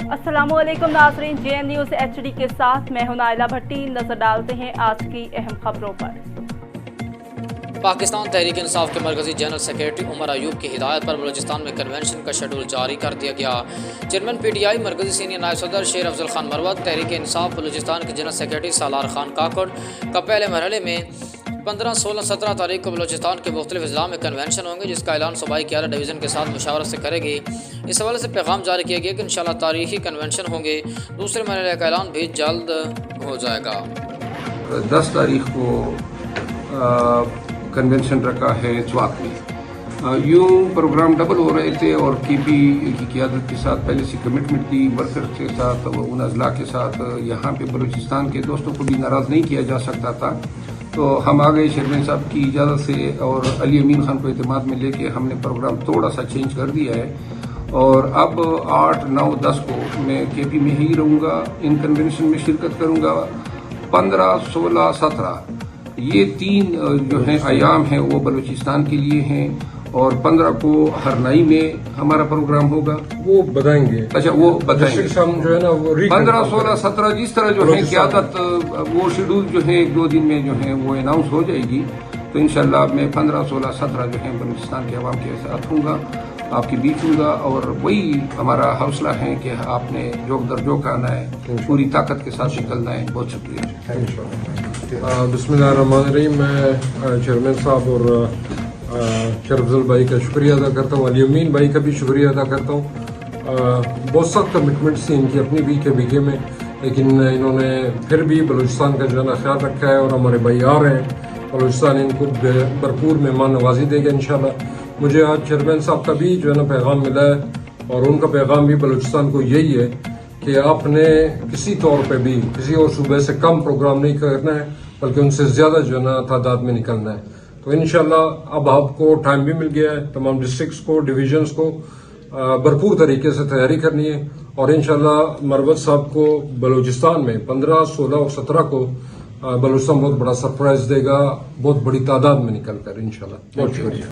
अस्सलाम वालेकुम नाज़रीन, JN न्यूज़ HD के साथ मैं हूं नाइला भट्टी। नजर डालते हैं आज की अहम खबरों पर। पाकिस्तान तहरीक इंसाफ के मरकजी जनरल सेक्रेटरी उमर अयूब की हिदायत पर बलूचिस्तान में कन्वेंशन का शेड्यूल जारी कर दिया गया। चेयरमैन PTI मरकजी सीनियर नायब सदर शेर अफजल खान मरवत, तहरीक इंसाफ बलूचिस्तान के जनरल सेक्रेटरी सालार खान काकड़ का पहले मरहले में 15, 16, 17 तारीख को बलूचिस्तान के मुख्तलिफ अजला में कन्वेंशन होंगे, जिसका ऐलान सूबाई क़यादत डिवीज़न के साथ मुशावरत से करेगी। इस हवाले से पैगाम जारी किया गया कि इंशाअल्लाह तारीखी कन्वेंशन होंगे। दूसरे मरहले का ऐलान भी जल्द हो जाएगा। 10 तारीख को कन्वेंशन रखा है स्वात में। यूँ प्रोग्राम डबल हो रहे थे और KP की क़यादत के साथ पहले से कमिटमेंट थी वर्कर्स के साथ और उन अजला के साथ। यहाँ पे बलूचिस्तान के दोस्तों को भी नाराज़ नहीं किया जा सकता था, तो हम आ गए चेयरमैन साहब की इजाज़त से और अली अमीन खान को एतमाद में लेके हमने प्रोग्राम थोड़ा सा चेंज कर दिया है। और अब 8, 9, 10 को मैं KP में ही रहूँगा, इन कन्वेंशन में शिरकत करूँगा। 15, 16, 17 ये 3 जो हैं अयाम हैं वो बलूचिस्तान के लिए हैं और 15 को हरनाई में हमारा प्रोग्राम होगा, वो बताएंगे। अच्छा, वो बताएंगे जो है ना वो 15, 16, 17 जिस तरह जो है क़यादत वो शेड्यूल जो है 1-2 दिन में जो है वो अनाउंस हो जाएगी। तो इंशाल्लाह मैं 15, 16, 17 जो है बलूचिस्तान के अवाम के साथ हूँगा, आपके बीच हूँगा। और वही हमारा हौसला है कि आपने जोक दर जोक आना है, पूरी ताकत के साथ निकलना है। बहुत शुक्रिया। बिस्मिल्लाहिर्रहमानिर्रहीम। मैं चेयरमैन साहब और शेर अफजल भाई का शुक्रिया अदा करता हूँ, अली अमीन भाई का भी शुक्रिया अदा करता हूँ। बहुत सख्त कमिटमेंट्स थी इनकी अपनी भी के बीके में, लेकिन इन्होंने फिर भी बलूचिस्तान का जो है ना ख्याल रखा है और हमारे भाई आ रहे हैं। बलूचिस्तान इनको भरपूर मेहमान नवाजी देगा इंशाल्लाह। मुझे आज चेयरमैन साहब का भी जो है ना पैगाम मिला है और उनका पैगाम भी बलूचिस्तान को यही है कि आपने किसी तौर पे भी किसी और सूबे से कम प्रोग्राम नहीं करना है, बल्कि उनसे ज़्यादा जो है ना तादाद में निकलना है। तो इंशाल्लाह अब आपको टाइम भी मिल गया है, तमाम डिस्ट्रिक्ट्स को, डिवीजन्स को भरपूर तरीके से तैयारी करनी है और इंशाल्लाह मरवत साहब को बलूचिस्तान में 15, 16 और 17 को बलूचिस्तान बहुत बड़ा सरप्राइज देगा, बहुत बड़ी तादाद में निकल कर इंशाल्लाह। बहुत शुक्रिया।